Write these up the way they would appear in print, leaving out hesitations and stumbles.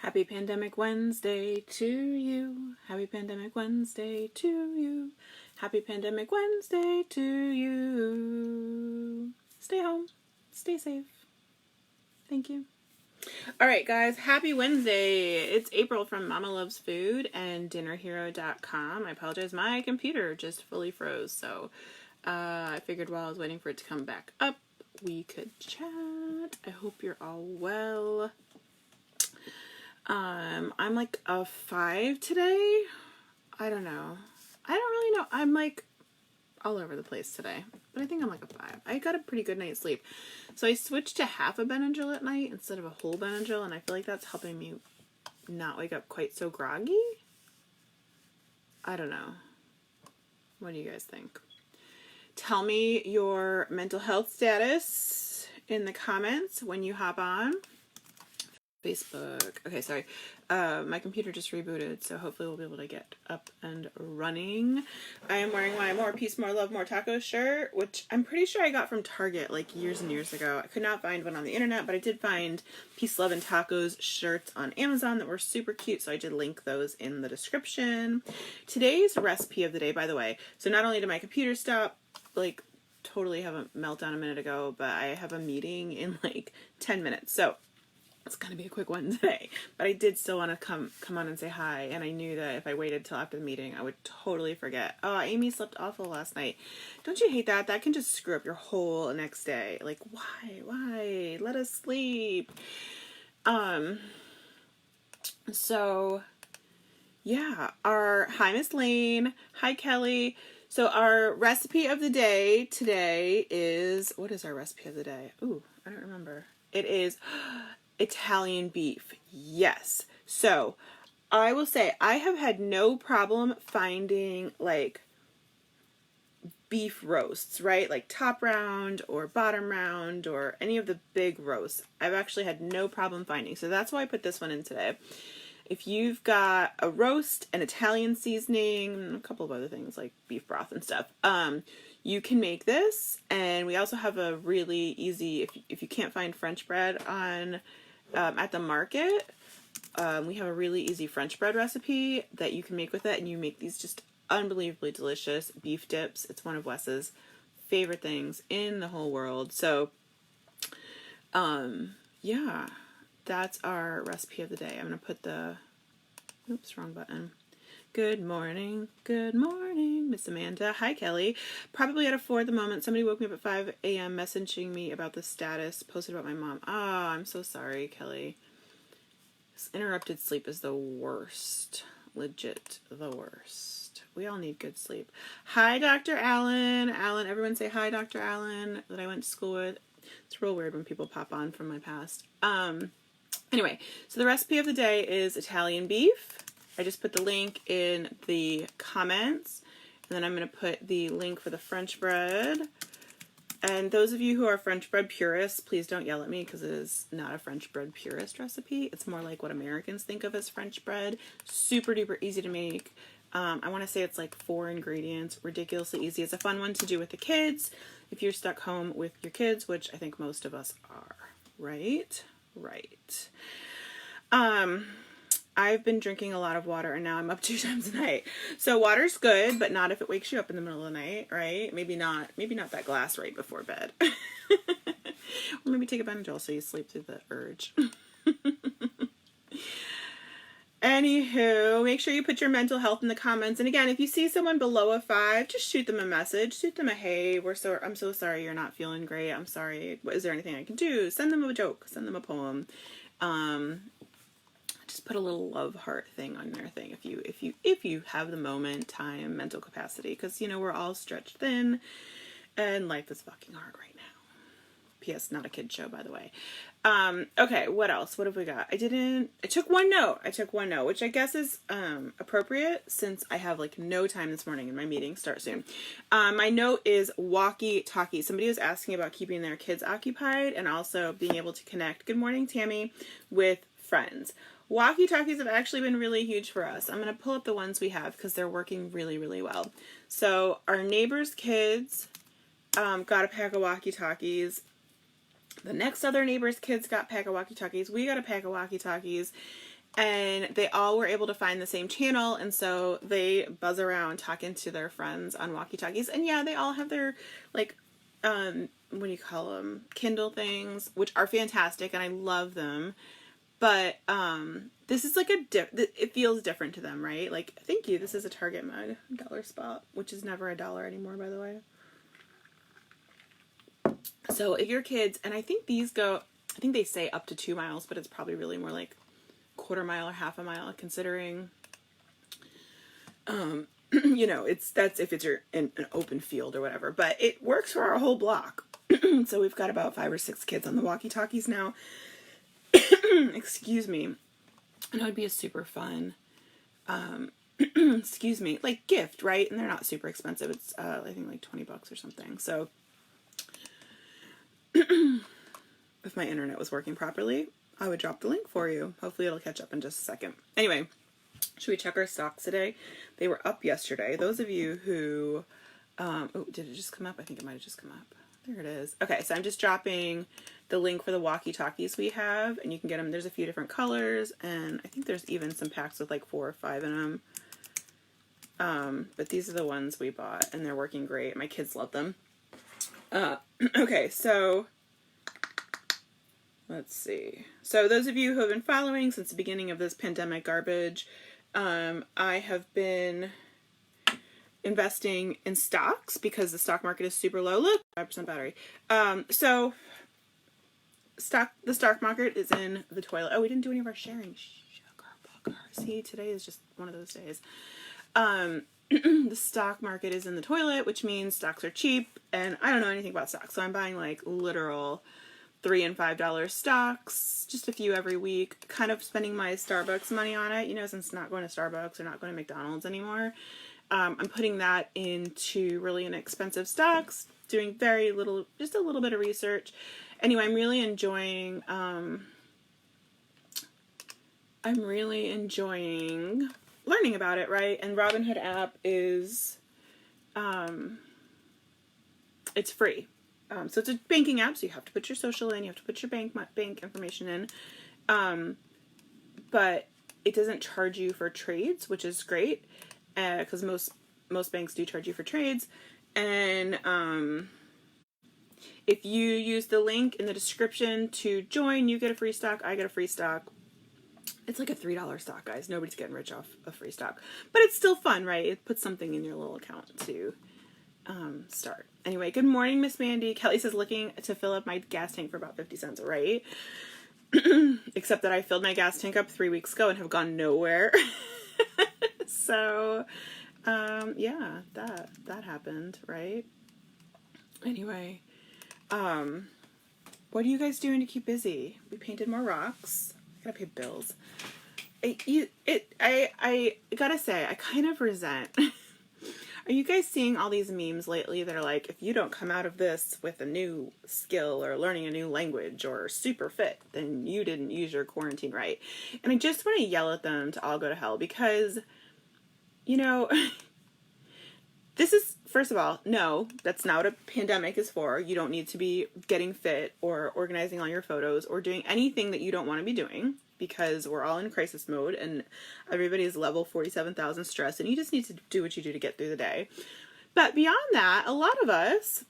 Happy Pandemic Wednesday to you. Happy Pandemic Wednesday to you. Happy Pandemic Wednesday to you. Stay home. Stay safe. Thank you. All right, guys. Happy Wednesday. It's April from Mama Loves Food and DinnerHero.com. I apologize. My computer just fully froze, so I figured while I was waiting for it to come back up, we could chat. I hope you're all well. I'm like a 5 today. I don't know. I don't really know. I'm like all over the place today, but I think I'm like a 5. I got a pretty good night's sleep. So I switched to half a Benadryl at night instead of a whole Benadryl, and I feel like that's helping me not wake up quite so groggy. I don't know. What do you guys think? Tell me your mental health status in the comments when you hop on Facebook. Okay, sorry. My computer just rebooted, so hopefully we'll be able to get up and running. I am wearing my More Peace, More Love, More Tacos shirt, which I'm pretty sure I got from Target like years and years ago. I could not find one on the internet, but I did find Peace, Love, and Tacos shirts on Amazon that were super cute, so I did link those in the description. Today's recipe of the day, by the way, so not only did my computer stop, like, totally have a meltdown a minute ago, but I have a meeting in like 10 minutes, so it's going to be a quick one today, but I did still want to come on and say hi, and I knew that if I waited till after the meeting, I would totally forget. Oh, Amy slept awful last night. Don't you hate that? That can just screw up your whole next day. Like, why? Let us sleep. So, yeah, hi, Miss Lane. Hi, Kelly. So our recipe of the day today is, what is our recipe of the day? Ooh, I don't remember. It is Italian beef. Yes. So I will say I have had no problem finding like beef roasts, right? Like top round or bottom round or any of the big roasts. I've actually had no problem finding. So that's why I put this one in today. If you've got a roast, an Italian seasoning, and a couple of other things like beef broth and stuff, you can make this. And we also have a really easy, if you can't find French bread on at the market, we have a really easy French bread recipe that you can make with it, and you make these just unbelievably delicious beef dips. It's one of Wes's favorite things in the whole world. So, yeah, that's our recipe of the day. I'm going to put oops, wrong button. Good morning, Miss Amanda. Hi, Kelly. Probably at a 4 at the moment. Somebody woke me up at 5 a.m. messaging me about the status posted about my mom. Ah, I'm so sorry, Kelly. This interrupted sleep is the worst. Legit the worst. We all need good sleep. Hi, Dr. Allen. Everyone say hi, Dr. Allen, that I went to school with. It's real weird when people pop on from my past. Anyway, so the recipe of the day is Italian beef. I just put the link in the comments, and then I'm going to put the link for the French bread. And those of you who are French bread purists, please don't yell at me because it is not a French bread purist recipe. It's more like what Americans think of as French bread. Super duper easy to make. I want to say it's like 4 ingredients, ridiculously easy. It's a fun one to do with the kids if you're stuck home with your kids, which I think most of us are, right? Right. I've been drinking a lot of water, and now I'm up 2 times a night. So water's good, but not if it wakes you up in the middle of the night, right? Maybe not that glass right before bed. Or maybe take a Benadryl so you sleep through the urge. Anywho, make sure you put your mental health in the comments. And again, if you see someone below a 5, just shoot them a message. Shoot them a, hey, I'm so sorry you're not feeling great. I'm sorry. Is there anything I can do? Send them a joke. Send them a poem. Just put a little love heart thing on their thing if you have the moment, time, mental capacity, because we're all stretched thin and life is fucking hard right now. P.S. not a kid show, by the way. Okay, what else? What have we got? I took one note, which I guess is appropriate since I have like no time this morning and my meetings start soon. My note is walkie-talkie. Somebody was asking about keeping their kids occupied and also being able to connect, good morning, Tammy, with friends. Walkie-talkies have actually been really huge for us. I'm going to pull up the ones we have because they're working really, really well. So our neighbor's kids got a pack of walkie-talkies. The next other neighbor's kids got a pack of walkie-talkies. We got a pack of walkie-talkies. and they all were able to find the same channel, and so they buzz around talking to their friends on walkie-talkies. And yeah, they all have their, like, what do you call them, Kindle things, which are fantastic, and I love them. But this is like it feels different to them, right? Like, thank you, this is a Target mug, dollar spot, which is never $1 anymore, by the way. So if your kids, and I think these go, I think they say up to 2 miles, but it's probably really more like quarter mile or half a mile, considering, you know, that's if it's in an open field or whatever, but it works for our whole block. So we've got about 5 or 6 kids on the walkie-talkies now. Excuse me. And it would be a super fun, excuse me, like gift, right? And they're not super expensive. It's, I think like $20 or something. So if my internet was working properly, I would drop the link for you. Hopefully it'll catch up in just a second. Anyway, should we check our stocks today? They were up yesterday. Those of you who, oh, did it just come up? I think it might have just come up. There it is. Okay, so I'm just dropping the link for the walkie-talkies we have, and you can get them. There's a few different colors, and I think there's even some packs with like 4 or 5 in them. But these are the ones we bought, and they're working great. My kids love them. Okay, so let's see. So those of you who have been following since the beginning of this pandemic garbage, I have been investing in stocks because the stock market is super low. Look, 5% battery. So the stock market is in the toilet. Oh, we didn't do any of our sharing. Sugar. See, today is just one of those days. The stock market is in the toilet, which means stocks are cheap, and I don't know anything about stocks, so I'm buying like literal $3 and $5 stocks, just a few every week, kind of spending my Starbucks money on it, you know, since not going to Starbucks or not going to McDonald's anymore. I'm putting that into really inexpensive stocks, doing very little, just a little bit of research. Anyway, I'm really enjoying learning about it, right? And Robinhood app is, it's free. So it's a banking app, so you have to put your social in, you have to put your bank information in. But it doesn't charge you for trades, which is great, because most banks do charge you for trades. And if you use the link in the description to join, you get a free stock, I get a free stock. It's like a $3 stock, guys. Nobody's getting rich off a free stock. But it's still fun, right? It puts something in your little account to start. Anyway, good morning, Miss Mandy. Kelly says looking to fill up my gas tank for about 50 cents, right? Except that I filled my gas tank up 3 weeks ago and have gone nowhere. So, yeah, that happened, right? Anyway, what are you guys doing to keep busy? We painted more rocks. I gotta pay bills. I gotta say, I kind of resent. Are you guys seeing all these memes lately that are like, if you don't come out of this with a new skill or learning a new language or super fit, then you didn't use your quarantine right? And I just want to yell at them to all go to hell because, you know, this is, first of all, no, that's not what a pandemic is for. You don't need to be getting fit or organizing all your photos or doing anything that you don't want to be doing, because we're all in crisis mode and everybody's level 47,000 stress, and you just need to do what you do to get through the day. But beyond that, a lot of us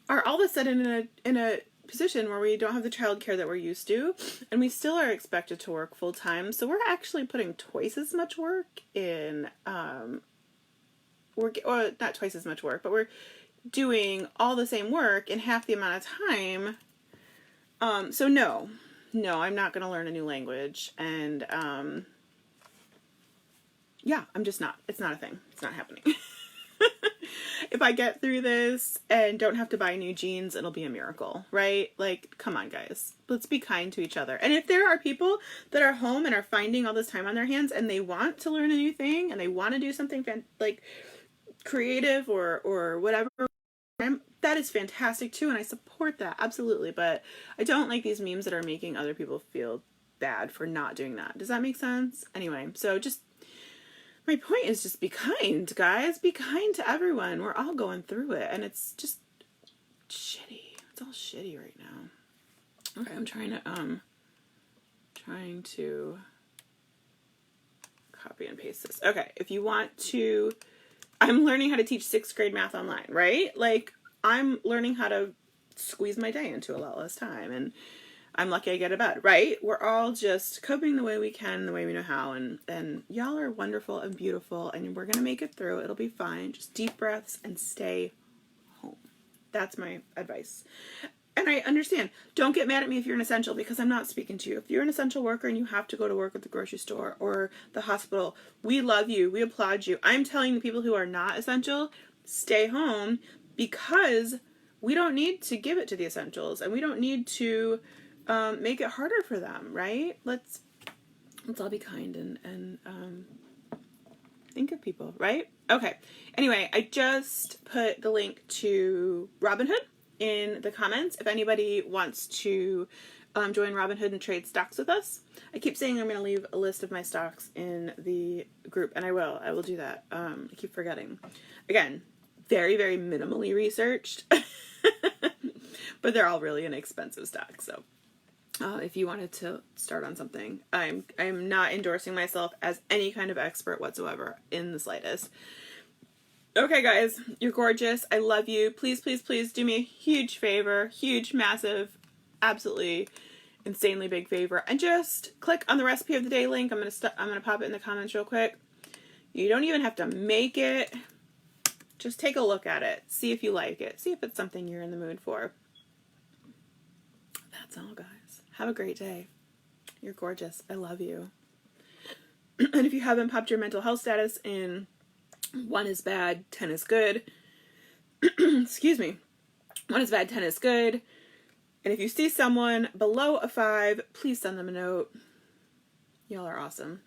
are all of a sudden in a position where we don't have the childcare that we're used to, and we still are expected to work full time. So we're actually putting twice as much work in, not twice as much work, but we're doing all the same work in half the amount of time. So no, I'm not going to learn a new language. And, yeah, I'm just not. It's not a thing. It's not happening. If I get through this and don't have to buy new jeans, it'll be a miracle, right? Like, come on, guys. Let's be kind to each other. And if there are people that are home and are finding all this time on their hands and they want to learn a new thing and they want to do something like creative or whatever, that is fantastic too, and I support that, absolutely. But I don't like these memes that are making other people feel bad for not doing that. Does that make sense? Anyway, so just, my point is just be kind, guys. Be kind to everyone. We're all going through it, and it's just shitty. It's all shitty right now. Okay, I'm trying to copy and paste this. Okay, if you want to, I'm learning how to teach 6th grade math online, right? Like, I'm learning how to squeeze my day into a lot less time, and I'm lucky I get a bed, right? We're all just coping the way we can, the way we know how, and y'all are wonderful and beautiful, and we're gonna make it through. It'll be fine. Just deep breaths and stay home. That's my advice. And I understand. Don't get mad at me if you're an essential, because I'm not speaking to you. If you're an essential worker and you have to go to work at the grocery store or the hospital, we love you. We applaud you. I'm telling the people who are not essential, stay home, because we don't need to give it to the essentials, and we don't need to make it harder for them, right? Let's all be kind and think of people, right? Okay. Anyway, I just put the link to Robinhood in the comments if anybody wants to join Robinhood and trade stocks with us. I keep saying I'm going to leave a list of my stocks in the group, and I will do that. I keep forgetting. Again, very, very minimally researched, but they're all really inexpensive stocks, so if you wanted to start on something, I'm not endorsing myself as any kind of expert whatsoever in the slightest. Okay, guys, you're gorgeous. I love you. Please, please, please do me a huge favor, huge, massive, absolutely insanely big favor, and just click on the recipe of the day link. I'm gonna pop it in the comments real quick. You don't even have to make it. Just take a look at it. See if you like it. See if it's something you're in the mood for. That's all, guys. Have a great day. You're gorgeous. I love you. And if you haven't popped your mental health status in 1 is bad, 10 is good. Excuse me. 1 is bad, 10 is good. And if you see someone below a 5, please send them a note. Y'all are awesome.